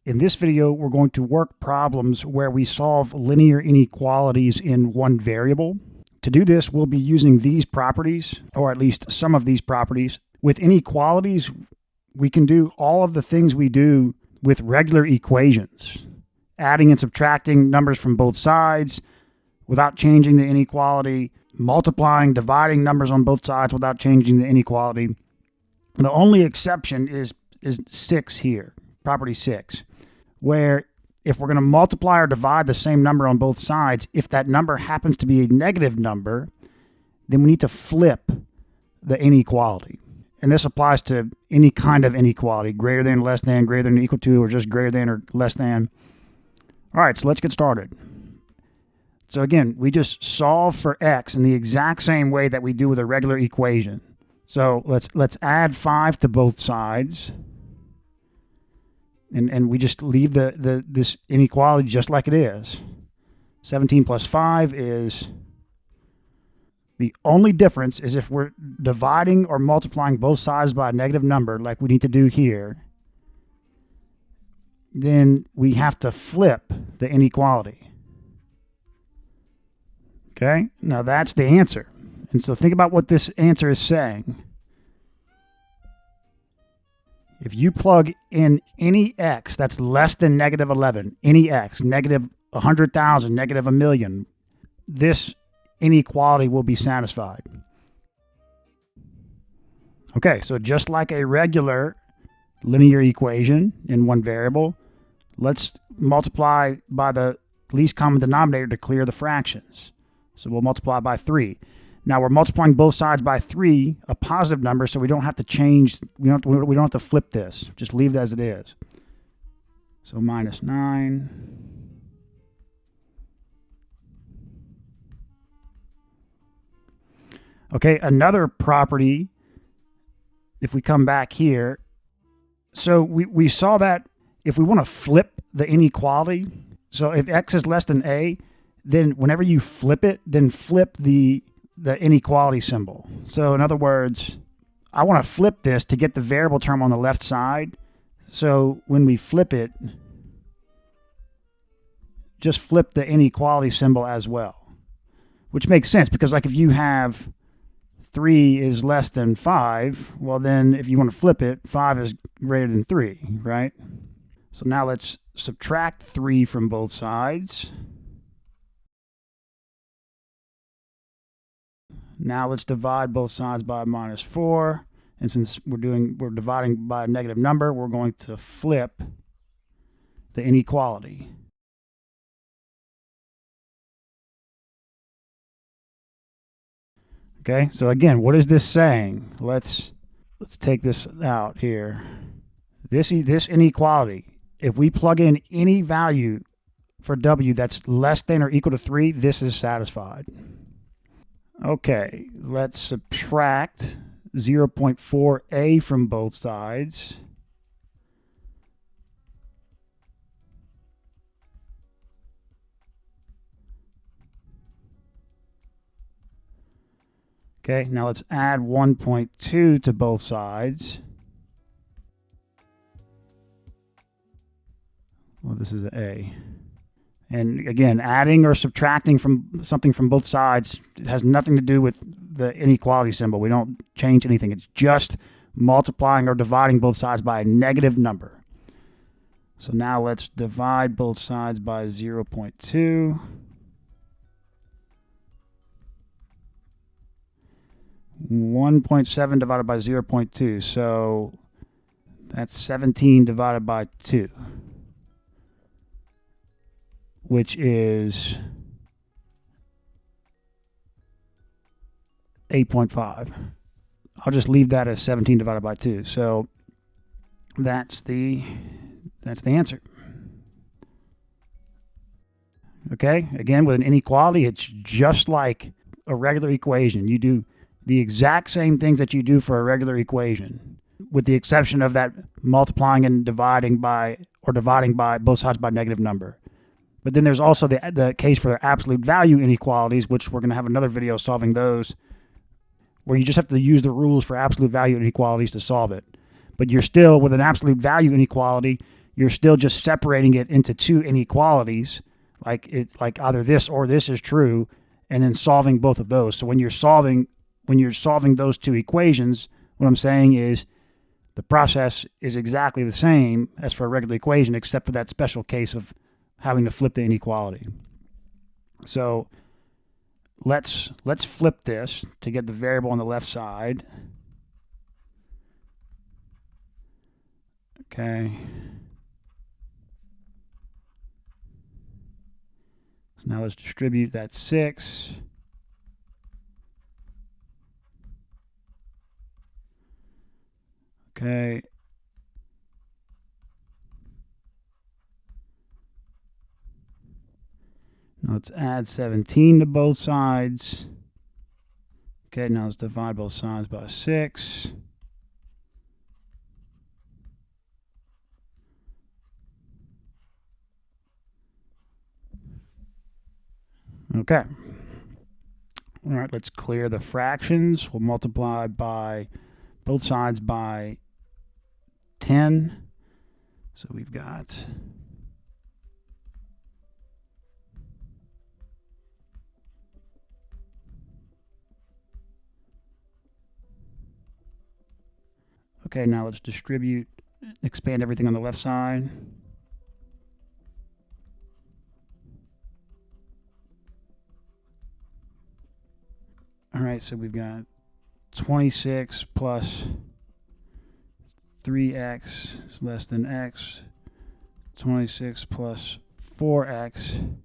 In this video, we're going to work problems where we solve linear inequalities in one variable. To do this, we'll be using these properties, or at least some of these properties. With inequalities, we can do all of the things we do with regular equations, adding and subtracting numbers from both sides without changing the inequality, multiplying, dividing numbers on both sides without changing the inequality. The only exception is 6 here, property 6, where if we're going to multiply or divide the same number on both sides, if that number happens to be a negative number, then we need to flip the inequality. And this applies to any kind of inequality, greater than, less than, greater than, equal to, or just greater than or less than. All right, so let's get started. So again, we just solve for x in the exact same way that we do with a regular equation. So let's add 5 to both sides. And we just leave this inequality just like it is. 17 plus 5 is, the only difference is if we're dividing or multiplying both sides by a negative number like we need to do here, then we have to flip the inequality. Okay, now that's the answer. And so think about what this answer is saying. If you plug in any x that's less than negative 11, any x, negative 100,000, negative 1,000,000, this inequality will be satisfied. Okay, so just like a regular linear equation in one variable, let's multiply by the least common denominator to clear the fractions. So we'll multiply by 3. Now we're multiplying both sides by 3, a positive number, so we don't have to change, we don't have to flip this. Just leave it as it is. So minus 9. Okay, another property, if we come back here, so we saw that if we want to flip the inequality, so if x is less than a, then whenever you flip it, then flip the inequality symbol. So in other words, I want to flip this to get the variable term on the left side. So when we flip it, just flip the inequality symbol as well, which makes sense because like if you have 3 is less than 5, well then if you want to flip it, 5 is greater than 3, right? So now let's subtract 3 from both sides. Now let's divide both sides by minus 4. And since we're dividing by a negative number, we're going to flip the inequality. Okay, so again, what is this saying? Let's take this out here. This inequality, if we plug in any value for w that's less than or equal to 3, this is satisfied. Okay, let's subtract 0.4a from both sides. Okay, now let's add 1.2 to both sides. Well, this is an a. And again, adding or subtracting from something from both sides, it has nothing to do with the inequality symbol. We don't change anything. It's just multiplying or dividing both sides by a negative number. So now let's divide both sides by 0.2. (1.7) divided by 0.2. So that's 17 divided by 2. Which is 8.5. I'll just leave that as 17 divided by 2. So that's the answer. Okay, again, with an inequality, it's just like a regular equation. You do the exact same things that you do for a regular equation, with the exception of that multiplying and dividing by both sides by a negative number. But then there's also the case for the absolute value inequalities, which we're going to have another video solving those, where you just have to use the rules for absolute value inequalities to solve it. But you're still, with an absolute value inequality, you're still just separating it into two inequalities, like either this or this is true, and then solving both of those. So when you're solving those two equations, what I'm saying is the process is exactly the same as for a regular equation, except for that special case of having to flip the inequality. So let's flip this to get the variable on the left side. Okay. So now let's distribute that 6. Okay. Now let's add 17 to both sides. Okay, now let's divide both sides by 6. Okay. All right, let's clear the fractions. We'll multiply by both sides by 10. So we've got okay, now let's distribute, expand everything on the left side. All right, so we've got 26 plus 3x is less than x. 26 plus 4x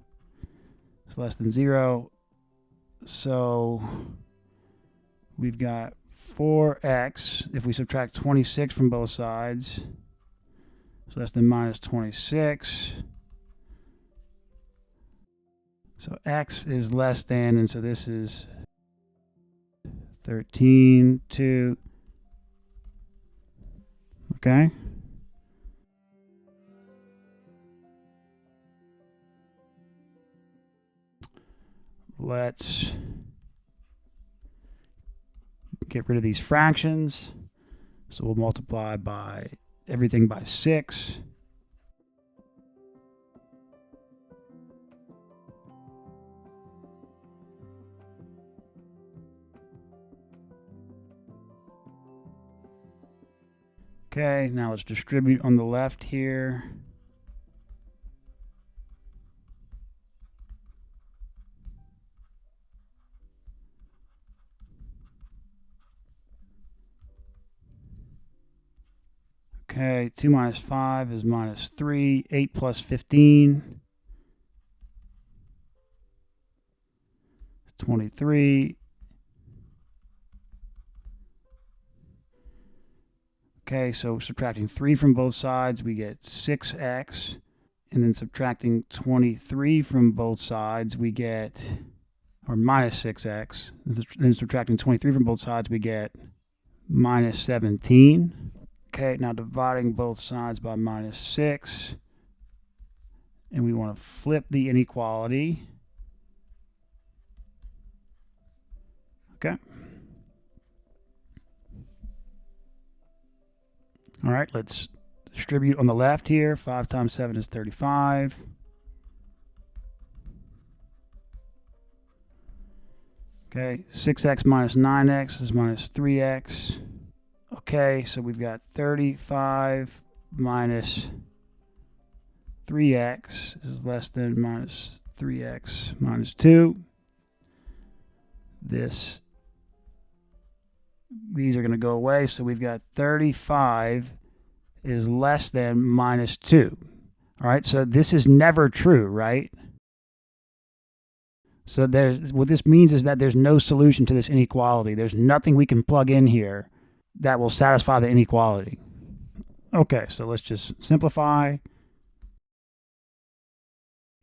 is less than 0. So we've got 4x, if we subtract 26 from both sides, is less than minus 26. So x is less than, and so this is 13, 2. Okay. Let's get rid of these fractions. So we'll multiply by everything by 6. Okay, now let's distribute on the left here. Okay, 2 minus 5 is minus 3. 8 plus 15 is 23. Okay, so subtracting 3 from both sides, we get 6x. And then subtracting 23 from both sides, we get, or minus 6x. And then subtracting 23 from both sides, we get minus 17. Okay, now dividing both sides by minus 6. And we want to flip the inequality. Okay. All right, let's distribute on the left here. 5 times 7 is 35. Okay, 6x minus 9x is minus 3x. Okay, so we've got 35 minus 3x is less than minus 3x minus 2. These are going to go away, so we've got 35 is less than minus 2. All right, so this is never true, right? So what this means is that there's no solution to this inequality. There's nothing we can plug in here that will satisfy the inequality. Okay, so let's just simplify.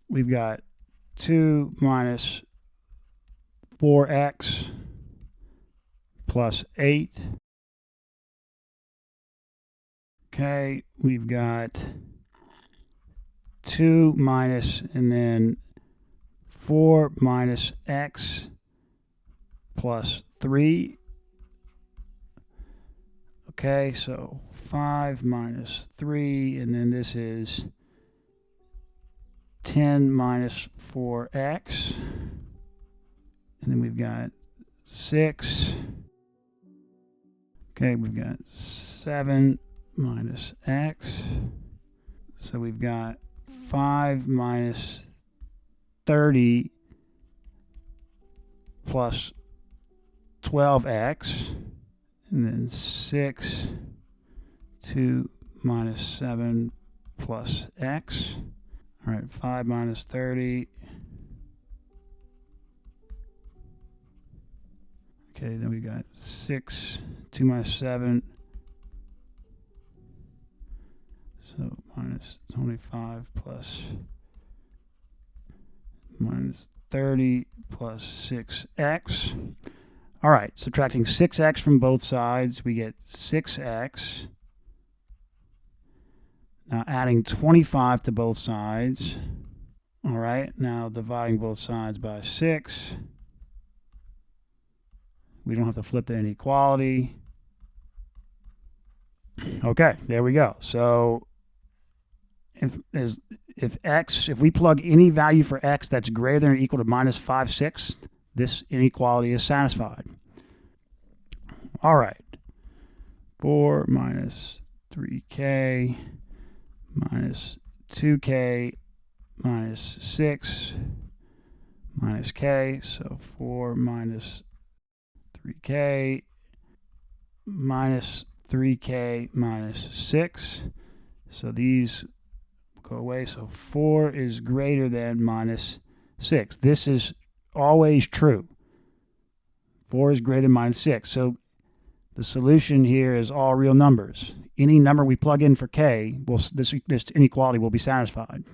We've got 2 minus 4x plus 8. Okay, we've got 2 minus, and then 4 minus x plus 3. Okay, so 5 minus 3, and then this is 10 minus 4x. And then we've got 6. Okay, we've got 7 minus x. So we've got 5 minus 30 plus 12x. And then 6, 2 minus 7 plus x. All right, 5 minus 30. Okay, then we got 6, 2 minus 7. So minus 25 plus minus 30 plus 6x. All right, subtracting 6x from both sides, we get 6x. Now adding 25 to both sides. All right, now dividing both sides by 6. We don't have to flip the inequality. Okay, there we go. So if we plug any value for x that's greater than or equal to minus 5/6, this inequality is satisfied. All right. 4 minus 3k minus 2k minus 6 minus k. So 4 minus 3k minus 3k minus 6. So these go away. So 4 is greater than minus 6. This is always true. 4 is greater than minus 6. So the solution here is all real numbers. Any number we plug in for k, this inequality will be satisfied.